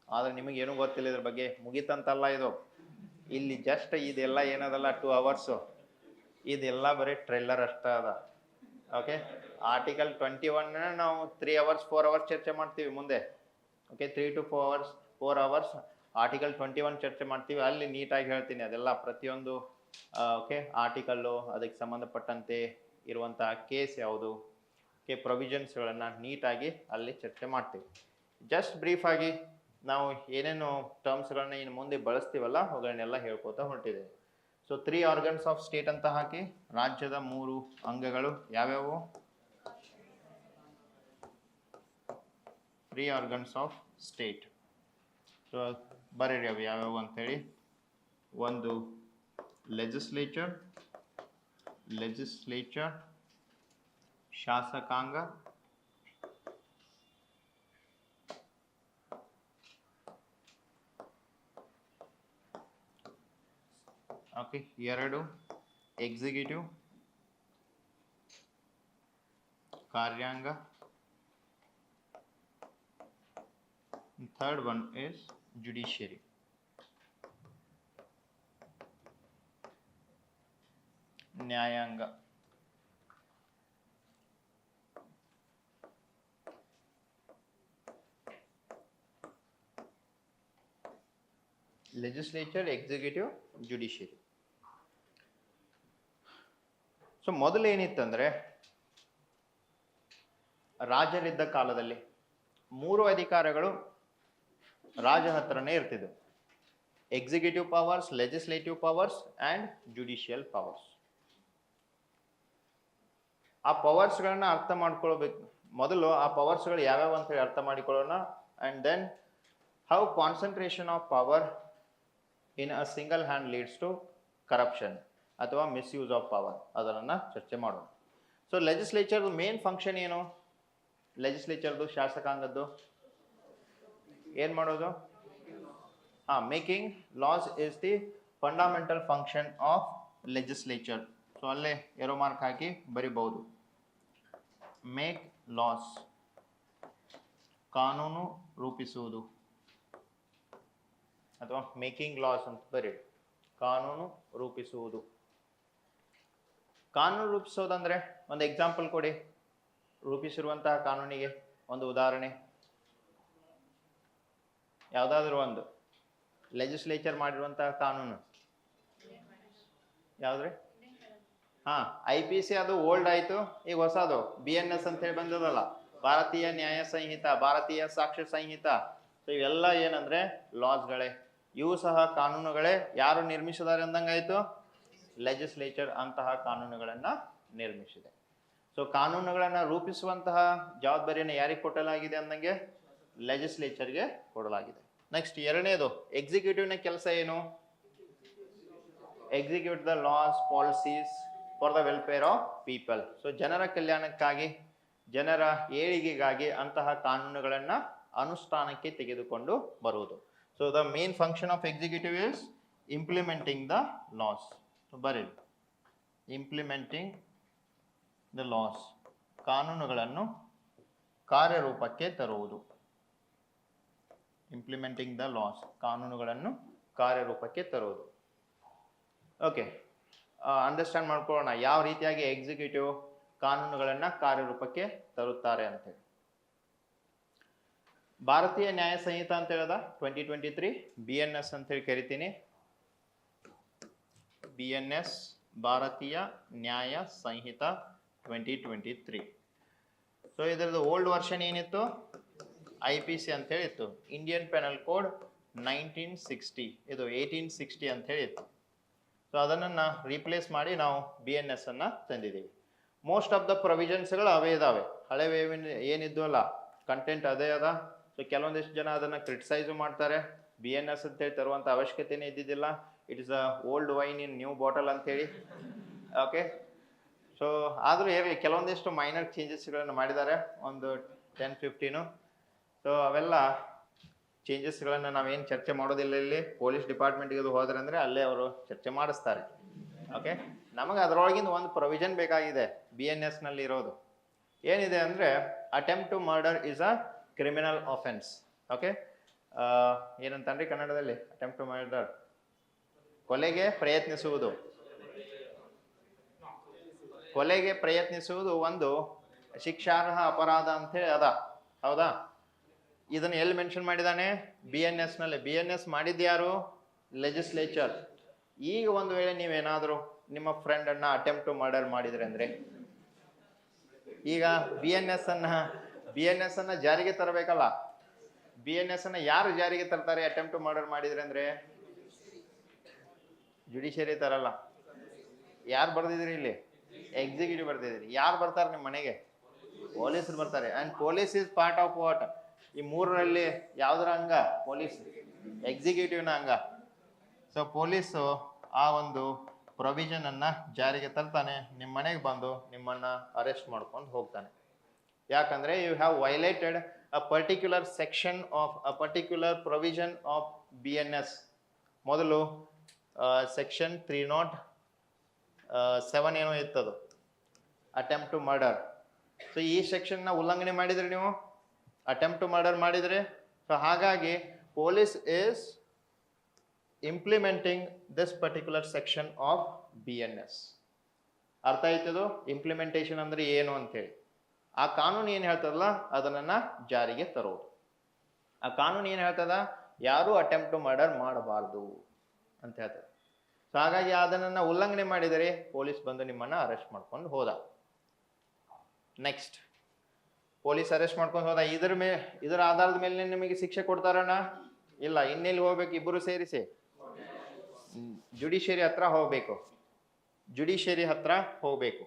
ಆದರೆ ನಿಮಗೇನು ಗೊತ್ತಿಲ್ಲ ಇದ್ರ ಬಗ್ಗೆ, ಮುಗೀತಂತಲ್ಲ ಇದು. ಇಲ್ಲಿ ಜಸ್ಟ್ ಇದೆಲ್ಲ ಏನದಲ್ಲ 2 ಅವರ್ಸು, ಇದೆಲ್ಲ ಬರೀ ಟ್ರೈಲರ್ ಅಷ್ಟೇ ಅದ. ಓಕೆ, ಆರ್ಟಿಕಲ್ 21 ನಾವು 3 ಅವರ್ಸ್ 4 ಅವರ್ಸ್ ಚರ್ಚೆ ಮಾಡ್ತೀವಿ ಮುಂದೆ. ಓಕೆ, 3 to 4 ಅವರ್ಸ್ ಆರ್ಟಿಕಲ್ 21 ಚರ್ಚೆ ಮಾಡ್ತೀವಿ, ಅಲ್ಲಿ ನೀಟಾಗಿ ಹೇಳ್ತೀನಿ ಅದೆಲ್ಲ ಪ್ರತಿಯೊಂದು. ಓಕೆ, ಆರ್ಟಿಕಲ್ಲು, ಅದಕ್ಕೆ ಸಂಬಂಧಪಟ್ಟಂತೆ ಇರುವಂತಹ ಕೇಸ್ ಯಾವುದು, ಓಕೆ, ಪ್ರೊವಿಷನ್ಸ್ಗಳನ್ನು ನೀಟಾಗಿ ಅಲ್ಲಿ ಚರ್ಚೆ ಮಾಡ್ತೀವಿ. ಜಸ್ಟ್ ಬ್ರೀಫ್ ಆಗಿ ನಾವು ಏನೇನು ಟರ್ಮ್ಸ್ಗಳನ್ನ ಇನ್ನು ಮುಂದೆ ಬಳಸ್ತೀವಲ್ಲ ಅವುಗಳನ್ನೆಲ್ಲ ಹೇಳ್ಕೊತಾ ಹೊರಟಿದೆ. ಸೊ 3 ಆರ್ಗನ್ಸ್ ಆಫ್ ಸ್ಟೇಟ್ ಅಂತ ಹಾಕಿ, ರಾಜ್ಯದ 3 ಅಂಗಗಳು ಯಾವ್ಯಾವು? 3 ಆರ್ಗನ್ಸ್ ಆಫ್ ಸ್ಟೇಟ್. ಸೊ ಬರೀರಿ ಅವು ಯಾವ್ಯಾವು ಅಂತೇಳಿ. ಒಂದು ಲೆಜಿಸ್ಲೇಚರ್, ಶಾಸಕಾಂಗ, ಓಕೆ, 2 ಎಕ್ಸಿಕ್ಯೂಟಿವ್ ಕಾರ್ಯಾಂಗ, third one is judiciary. ನ್ಯಾಯಾಂಗ. Legislature, executive, judiciary. ಸೊ ಮೊದಲು ಏನಿತ್ತಂದ್ರೆ ರಾಜರಿದ್ದ ಕಾಲದಲ್ಲಿ 3 ಅಧಿಕಾರಗಳು ರಾಜ ಹತ್ರನೇ ಇರ್ತಿದ್ವು. Executive powers, legislative powers and judicial powers. ಆ ಪವರ್ಸ್ಗಳನ್ನ ಅರ್ಥ ಮಾಡ್ಕೊಳ್ಬೇಕು. ಮೊದಲು ಆ ಪವರ್ಸ್ಗಳು ಯಾವ್ಯಾವ ಅಂತ ಹೇಳಿ ಅರ್ಥ ಮಾಡಿಕೊಳ್ಳೋಣ. And then how concentration of power in a single hand leads to corruption ಅಥವಾ ಮಿಸ್ಯೂಸ್ ಆಫ್ ಪವರ್, ಅದನ್ನು ಚರ್ಚೆ ಮಾಡೋಣ. ಸೊ ಲೆಜಿಸ್ಲೇಚರ್ದು ಮೇನ್ ಫಂಕ್ಷನ್ ಏನು? ಲೆಜಿಸ್ಲೇಚರ್ದು, ಶಾಸಕಾಂಗದ್ದು ಏನು ಮಾಡೋದು? Making loss is the fundamental function of legislature. So ಅಲ್ಲೇ ಏರೋ ಮಾರ್ಕ್ ಹಾಕಿ ಬರಿಬಹುದು. ಮೇಕ್ ಲಾಸ್, ಕಾನೂನು ರೂಪಿಸುವುದು, ಅಥವಾ ಮೇಕಿಂಗ್ ಲಾಸ್ ಅಂತ ಬರೀ, ಕಾನೂನು ರೂಪಿಸುವುದು. ಕಾನೂನು ರೂಪಿಸೋದಂದ್ರೆ ಒಂದು ಎಕ್ಸಾಂಪಲ್ ಕೊಡಿ. ರೂಪಿಸಿರುವಂತಹ ಕಾನೂನಿಗೆ ಒಂದು ಉದಾಹರಣೆ ಯಾವುದಾದ್ರೂ ಒಂದು. ಲೆಜಿಸ್ಲೇಚರ್ ಮಾಡಿರುವಂತಹ ಕಾನೂನು ಯಾವ್ದ್ರಿ? IPC ಅದು ಓಲ್ಡ್ ಆಯ್ತು, ಈಗ ಹೊಸದು BNS ಅಂತ ಹೇಳಿ ಬಂದದಲ್ಲ, ಭಾರತೀಯ ನ್ಯಾಯ ಸಂಹಿತ, ಭಾರತೀಯ ಸಾಕ್ಷ್ಯ ಸಂಹಿತ. ಸೊ ಇವೆಲ್ಲ ಏನಂದ್ರೆ ಲಾಸ್ಗಳೇ. ಇವು ಸಹ ಕಾನೂನುಗಳೇ. ಯಾರು ನಿರ್ಮಿಸಿದ್ದಾರೆ ಅಂದಂಗಾಯ್ತು? ಲೆಜಿಸ್ಲೇಚರ್ ಅಂತಹ ಕಾನೂನುಗಳನ್ನ ನಿರ್ಮಿಸಿದೆ. ಸೊ ಕಾನೂನುಗಳನ್ನ ರೂಪಿಸುವಂತಹ ಜವಾಬ್ದಾರಿಯನ್ನು ಯಾರಿಗೆ ಕೊಡಲಾಗಿದೆ ಅಂದಂಗೆ? ಲೆಜಿಸ್ಲೇಚರ್ಗೆ ಕೊಡಲಾಗಿದೆ. ನೆಕ್ಸ್ಟ್ ಎರಡನೇದು, ಎಕ್ಸಿಕ್ಯೂಟಿವ್ನ ಕೆಲಸ ಏನು? Execute the loss, policies for the welfare of people. So ಜನರ ಕಲ್ಯಾಣಕ್ಕಾಗಿ, ಜನರ ಏಳಿಗೆಗಾಗಿ ಅಂತಹ ಕಾನೂನುಗಳನ್ನ ಅನುಷ್ಠಾನಕ್ಕೆ ತೆಗೆದುಕೊಂಡು ಬರುವುದು. So the main function of executive is implementing the loss. ಬರೀ ಇಂಪ್ಲಿಮೆಂಟಿಂಗ್ ದ ಲಾಸ್, ಕಾನೂನುಗಳನ್ನು ಕಾರ್ಯರೂಪಕ್ಕೆ ತರುವುದು. ಇಂಪ್ಲಿಮೆಂಟಿಂಗ್ ದ ಲಾಸ್, ಕಾನೂನುಗಳನ್ನು ಕಾರ್ಯರೂಪಕ್ಕೆ ತರುವುದು. ಓಕೆ, ಅಂಡರ್ಸ್ಟ್ಯಾಂಡ್ ಮಾಡ್ಕೊಳ್ಳೋಣ ಯಾವ ರೀತಿಯಾಗಿ ಎಕ್ಸಿಕ್ಯೂಟಿವ್ ಕಾನೂನುಗಳನ್ನು ಕಾರ್ಯರೂಪಕ್ಕೆ ತರುತ್ತಾರೆ ಅಂತೇಳಿ. ಭಾರತೀಯ ನ್ಯಾಯ ಸಂಹಿತ ಅಂತ ಹೇಳದ 2023 BNS ಅಂತೇಳಿ ಕರಿತೀನಿ. BNS, ಭಾರತೀಯ ನ್ಯಾಯ ಸಂಹಿತ 2023. ಸೊ ಇದರದ್ದು ಓಲ್ಡ್ ವರ್ಷನ್ ಏನಿತ್ತು? IPC ಅಂತ ಹೇಳಿತ್ತು, ಇಂಡಿಯನ್ ಪೆನಲ್ ಕೋಡ್ 1960. ಇದು 1860 ಅಂತ ಹೇಳಿತ್ತು. ಸೊ ಅದನ್ನು ರೀಪ್ಲೇಸ್ ಮಾಡಿ ನಾವು BNS ಅನ್ನ ತಂದಿದ್ದೀವಿ. ಮೋಸ್ಟ್ ಆಫ್ ದ ಪ್ರೊವಿಷನ್ಸ್ಗಳು ಅವೇ ಇದಾವೆ. ಹಳೆ ಏನಿದ್ವಲ್ಲ ಕಂಟೆಂಟ್ ಅದೇ ಅದ. ಸೊ ಕೆಲವೊಂದಿಷ್ಟು ಜನ ಅದನ್ನು ಕ್ರಿಟಿಸೈಸು ಮಾಡ್ತಾರೆ. BNS ಅಂತೇಳಿ ತರುವಂಥ ಅವಶ್ಯಕತೆನೇ ಇದ್ದಿದ್ದಿಲ್ಲ. It is a old wine in new bottle ಅಂತೇಳಿ. ಓಕೆ, ಸೊ ಆದರೂ ಇರಲಿ, ಕೆಲವೊಂದಿಷ್ಟು ಮೈನರ್ ಚೇಂಜಸ್ಗಳನ್ನು ಮಾಡಿದ್ದಾರೆ, ಒಂದು 10-15. ಸೊ ಅವೆಲ್ಲ ಚೇಂಜಸ್ಗಳನ್ನು ನಾವೇನು ಚರ್ಚೆ ಮಾಡೋದಿಲ್ಲ. ಇಲ್ಲಿ ಪೊಲೀಸ್ ಡಿಪಾರ್ಟ್ಮೆಂಟ್ಗೆ ಅದು ಹೋದ್ರೆ ಅಂದರೆ ಅಲ್ಲೇ ಅವರು ಚರ್ಚೆ ಮಾಡಿಸ್ತಾರೆ. ಓಕೆ, ನಮಗೆ ಅದರೊಳಗಿಂದ ಒಂದು ಪ್ರೊವಿಷನ್ ಬೇಕಾಗಿದೆ BNSನಲ್ಲಿ ಇರೋದು. ಏನಿದೆ ಅಂದರೆ attempt to murder is a criminal offence. Okay, ಏನಂತಂದ್ರಿ ಕನ್ನಡದಲ್ಲಿ? ಅಟೆಂಪ್ಟ್ ಟು ಮರ್ಡರ್, ಕೊಲೆಗೆ ಪ್ರಯತ್ನಿಸುವುದು. ಕೊಲೆಗೆ ಪ್ರಯತ್ನಿಸುವುದು ಒಂದು ಶಿಕ್ಷಾರ್ಹ ಅಪರಾಧ ಅಂಥೇಳಿ ಅದ, ಹೌದಾ? ಇದನ್ನು ಎಲ್ಲಿ ಮೆನ್ಷನ್ ಮಾಡಿದಾನೆ? BNS ನಲ್ಲಿ. BNS ಮಾಡಿದ್ದು ಯಾರು? ಲೆಜಿಸ್ಲೇಚರ್. ಈಗ ಒಂದು ವೇಳೆ ನೀವೇನಾದರೂ ನಿಮ್ಮ ಫ್ರೆಂಡ್ ಅನ್ನ ಅಟೆಂಪ್ಟ್ ಟು ಮರ್ಡರ್ ಮಾಡಿದ್ರೆ ಅಂದ್ರೆ ಈಗ BNS ಅನ್ನ ಜಾರಿಗೆ ತರಬೇಕಲ್ಲ. BNS ಅನ್ನ ಯಾರು ಜಾರಿಗೆ ತರ್ತಾರೆ ಅಟೆಂಪ್ಟ್ ಟು ಮರ್ಡರ್ ಮಾಡಿದ್ರೆ ಅಂದ್ರೆ? ಜುಡಿಷಿಯರಿ ತರಲ್ಲ. ಯಾರು ಬರ್ದಿದ್ರಿ ಇಲ್ಲಿ? ಎಕ್ಸಿಕ್ಯೂಟಿವ್ ಬರ್ದಿದ್ರಿ. ಯಾರು ಬರ್ತಾರೆ ನಿಮ್ಮ ಮನೆಗೆ? ಪೊಲೀಸರು ಬರ್ತಾರೆ. And police is part of what? ಈ ಮೂರರಲ್ಲಿ ಯಾವ್ದ್ರ ಅಂಗ? ಪೊಲೀಸ್ ಎಕ್ಸಿಕ್ಯೂಟಿವ್ನ ಅಂಗ. ಸೊ ಪೊಲೀಸು ಆ ಒಂದು ಪ್ರೊವಿಷನ್ ಅನ್ನ ಜಾರಿಗೆ ತರ್ತಾನೆ, ನಿಮ್ಮ ಮನೆಗೆ ಬಂದು ನಿಮ್ಮನ್ನ ಅರೆಸ್ಟ್ ಮಾಡ್ಕೊಂಡು ಹೋಗ್ತಾನೆ. ಯಾಕಂದ್ರೆ you have violated a particular section of a particular provision of BNS. ಮೊದಲು ಸೆಕ್ಷನ್ 307 ಏನೋ ಇತ್ತದು, ಅಟೆಂಪ್ಟ್ ಟು ಮರ್ಡರ್. ಸೊ ಈ ಸೆಕ್ಷನ್ನ ಉಲ್ಲಂಘನೆ ಮಾಡಿದ್ರೆ ನೀವು, ಅಟೆಂಪ್ಟ್ ಟು ಮರ್ಡರ್ ಮಾಡಿದ್ರೆ, ಸೊ ಹಾಗಾಗಿ police is implementing this particular section of BNS. ಅರ್ಥ ಆಯ್ತದು? ಇಂಪ್ಲಿಮೆಂಟೇಷನ್ ಅಂದ್ರೆ ಏನು ಅಂತೇಳಿ. ಆ ಕಾನೂನು ಏನು ಹೇಳ್ತದಲ್ಲ ಅದನ್ನ ಜಾರಿಗೆ ತರೋದು. ಆ ಕಾನೂನು ಏನು ಹೇಳ್ತದ? ಯಾರು ಅಟೆಂಪ್ಟ್ ಟು ಮರ್ಡರ್ ಮಾಡಬಾರ್ದು ಅಂತ ಹೇಳ್ತದೆ. ಸೊ ಹಾಗಾಗಿ ಅದನ್ನ ಉಲ್ಲಂಘನೆ ಮಾಡಿದರೆ ಪೊಲೀಸ್ ಬಂದು ನಿಮ್ಮನ್ನ ಅರೆಸ್ಟ್ ಮಾಡ್ಕೊಂಡು ಹೋದ. ನೆಕ್ಸ್ಟ್, ಪೊಲೀಸ್ ಅರೆಸ್ಟ್ ಮಾಡ್ಕೊಂಡು ಹೋದ, ಇದರ ಆಧಾರದ ಮೇಲೆ ನಿಮಗೆ ಶಿಕ್ಷೆ ಕೊಡ್ತಾರಣ್ಣ? ಇಲ್ಲ. ಇನ್ನೆಲ್ಲಿ ಹೋಗ್ಬೇಕು? ಇಬ್ಬರು ಸೇರಿಸಿ ಜುಡಿಷಿಯರಿ ಹತ್ರ ಹೋಗ್ಬೇಕು. ಜುಡಿಷಿಯರಿ ಹತ್ರ ಹೋಗ್ಬೇಕು.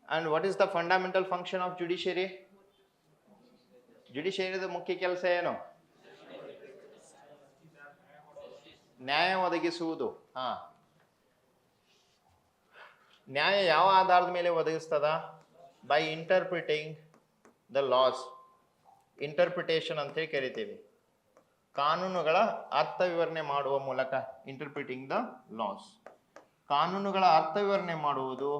And what is the fundamental function of judiciary? ಜುಡಿಷಿಯರಿದ ಮುಖ್ಯ ಕೆಲಸ ಏನು? ನ್ಯಾಯ ಒದಗಿಸುವುದು. ನ್ಯಾಯ ಯಾವ ಆಧಾರದ ಮೇಲೆ ಒದಗಿಸ್ತದ? By interpreting the loss. Interpretation ಅಂತ ಹೇಳಿ ಕರಿತೀವಿ. ಕಾನೂನುಗಳ ಅರ್ಥ ವಿವರಣೆ ಮಾಡುವ ಮೂಲಕ, ಇಂಟರ್ಪ್ರಿಟಿಂಗ್ ದ ಲಾಸ್. ಕಾನೂನುಗಳ ಅರ್ಥ ವಿವರಣೆ ಮಾಡುವುದು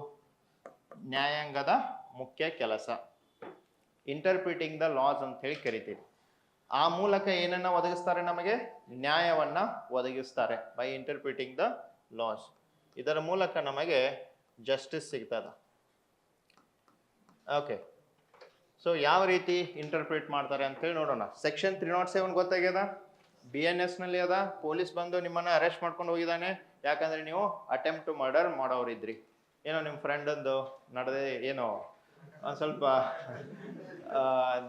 ನ್ಯಾಯಾಂಗದ ಮುಖ್ಯ ಕೆಲಸ. ಇಂಟರ್ಪ್ರಿಟಿಂಗ್ ದ ಲಾಸ್ ಅಂತ ಹೇಳಿ ಕರಿತೀವಿ. ಆ ಮೂಲಕ ಏನನ್ನ ಒದಗಿಸ್ತಾರೆ? ನಮಗೆ ನ್ಯಾಯವನ್ನ ಒದಗಿಸ್ತಾರೆ. By interpreting the loss. ಇದರ ಮೂಲಕ ನಮಗೆ ಜಸ್ಟಿಸ್ ಸಿಗ್ತದ. ಓಕೆ, ಸೊ ಯಾವ ರೀತಿ ಇಂಟರ್ಪ್ರಿಟ್ ಮಾಡ್ತಾರೆ ಅಂತ ಹೇಳಿ ನೋಡೋಣ. ಸೆಕ್ಷನ್ 307 ಗೊತ್ತಾಗ್ಯದ? BNS ನಲ್ಲಿ ಅದ. ಪೊಲೀಸ್ ಬಂದು ನಿಮ್ಮನ್ನ ಅರೆಸ್ಟ್ ಮಾಡ್ಕೊಂಡು ಹೋಗಿದ್ದಾನೆ. ಯಾಕಂದ್ರೆ ನೀವು ಅಟೆಂಪ್ಟ್ ಟು ಮರ್ಡರ್ ಮಾಡೋರಿದ್ರಿ. ಏನೋ ನಿಮ್ಮ ಫ್ರೆಂಡ್ ಒಂದು ನಡೆದೇ ಏನೋ ಒಂದು ಸ್ವಲ್ಪ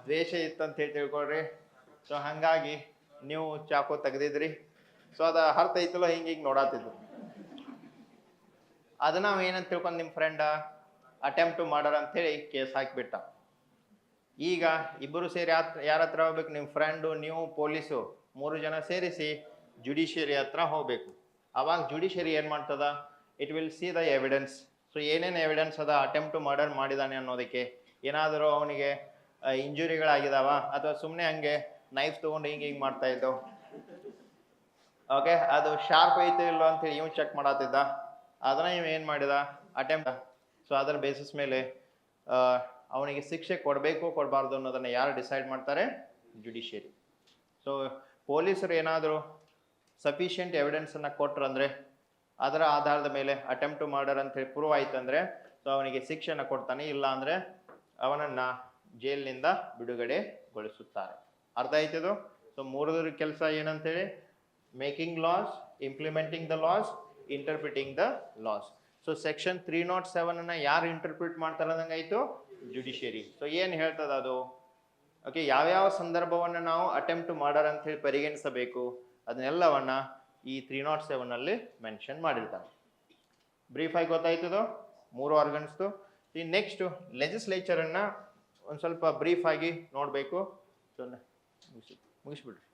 ದ್ವೇಷ ಇತ್ತಂತ ಹೇಳಿ ತಿಳ್ಕೊಳ್ರಿ. ಸೊ ಹಾಗಾಗಿ ನೀವು ಚಾಕು ತೆಗೆದಿದ್ರಿ. ಸೊ ಅದ ಅರ್ಥ ಐತಲ್ಲ, ಹಿಂಗೆ ನೋಡಾತಿದ್ರು. ಅದನ್ನ ನಾವು ಏನಂತ ತಿಳ್ಕೊಂಡು ನಿಮ್ಮ ಫ್ರೆಂಡ್ ಅಟೆಂಪ್ಟ್ ಟು ಮರ್ಡರ್ ಅಂತ ಹೇಳಿ ಕೇಸ್ ಹಾಕಿಬಿಟ್ಟ. ಈಗ ಇಬ್ಬರು ಸೇರಿ ಯಾರ ಹತ್ರ ಹೋಗ್ಬೇಕು? ನಿಮ್ಮ ಫ್ರೆಂಡು, ನೀವು, ಪೊಲೀಸು, 3 ಜನ ಸೇರಿಸಿ ಜುಡಿಷಿಯರಿ ಹತ್ರ ಹೋಗ್ಬೇಕು. ಅವಾಗ ಜುಡಿಷಿಯರಿ ಏನ್ ಮಾಡ್ತದ? It will see the evidence. So ಏನೇನು ಎವಿಡೆನ್ಸ್ ಅದ ಅಟೆಂಪ್ಟ್ ಟು ಮರ್ಡರ್ ಮಾಡಿದಾನೆ ಅನ್ನೋದಕ್ಕೆ? ಏನಾದರೂ ಅವನಿಗೆ ಇಂಜುರಿಗಳಾಗಿದಾವ, ಅಥವಾ ಸುಮ್ಮನೆ ಹಂಗೆ ನೈಫ್ ತಗೊಂಡು ಹಿಂಗೆ ಮಾಡ್ತಾ ಇದ್ದವು, ಓಕೆ, ಅದು ಶಾರ್ಪ್ ಐತೆ ಇಲ್ಲೋ ಅಂತೇಳಿ ಇವ್ ಚೆಕ್ ಮಾಡತ್ತಿದ್ದ. ಅದನ್ನ ಇವ್ ಏನ್ ಮಾಡಿದ? ಅಟೆಂಪ್ಟ್. ಸೊ ಅದರ ಬೇಸಿಸ್ ಮೇಲೆ ಅವನಿಗೆ ಶಿಕ್ಷೆ ಕೊಡಬೇಕು ಕೊಡಬಾರ್ದು ಅನ್ನೋದನ್ನ ಯಾರು ಡಿಸೈಡ್ ಮಾಡ್ತಾರೆ? ಜುಡಿಷಿಯರಿ. ಸೊ ಪೊಲೀಸರು ಏನಾದರೂ ಸಫಿಷಿಯೆಂಟ್ ಎವಿಡೆನ್ಸ್ ಅನ್ನ ಕೊಟ್ರಂದ್ರೆ, ಅದರ ಆಧಾರದ ಮೇಲೆ ಅಟೆಂಪ್ಟ್ ಟು ಮರ್ಡರ್ ಅಂತ ಹೇಳಿ ಪ್ರೂವ್ ಆಯ್ತಂದ್ರೆ, ಸೊ ಅವನಿಗೆ ಶಿಕ್ಷೆನ ಕೊಡ್ತಾನೆ. ಇಲ್ಲ ಅಂದ್ರೆ ಅವನನ್ನ ಜೈಲಿನಿಂದ ಬಿಡುಗಡೆಗೊಳಿಸುತ್ತಾರೆ. ಅರ್ಥ ಆಯ್ತದು? ಸೊ ಮೂರರ ಕೆಲಸ ಏನಂತೇಳಿ? Making laws, implementing the laws, interpreting the laws. So section 307 ಅನ್ನ ಯಾರು ಇಂಟರ್ಪ್ರಿಟ್ ಮಾಡ್ತಾರೆ ಅನ್ನಂಗಾಯ್ತು? ಜುಡಿಷಿಯರಿ. ಸೊ ಏನು ಹೇಳ್ತದ ಅದು? ಓಕೆ, ಯಾವ್ಯಾವ ಸಂದರ್ಭವನ್ನು ನಾವು ಅಟೆಂಪ್ಟ್ ಟು ಮರ್ಡರ್ ಅಂತ ಹೇಳಿ ಪರಿಗಣಿಸಬೇಕು ಅದನ್ನೆಲ್ಲವನ್ನ ಈ 307 ಅಲ್ಲಿ ಮೆನ್ಷನ್ ಮಾಡಿರ್ತಾನೆ. ಬ್ರೀಫ್ ಆಗಿ ಗೊತ್ತಾಯ್ತದೋ 3 ಆರ್ಗನ್ಸ್ದು. ಈ ನೆಕ್ಸ್ಟ್ ಲೆಜಿಸ್ಲೇಚರ್ ಅನ್ನ ಒಂದು ಸ್ವಲ್ಪ ಬ್ರೀಫ್ ಆಗಿ ನೋಡಬೇಕು. ಸೊ ಮುಗಿಸ್ಬಿಡ್ರಿ.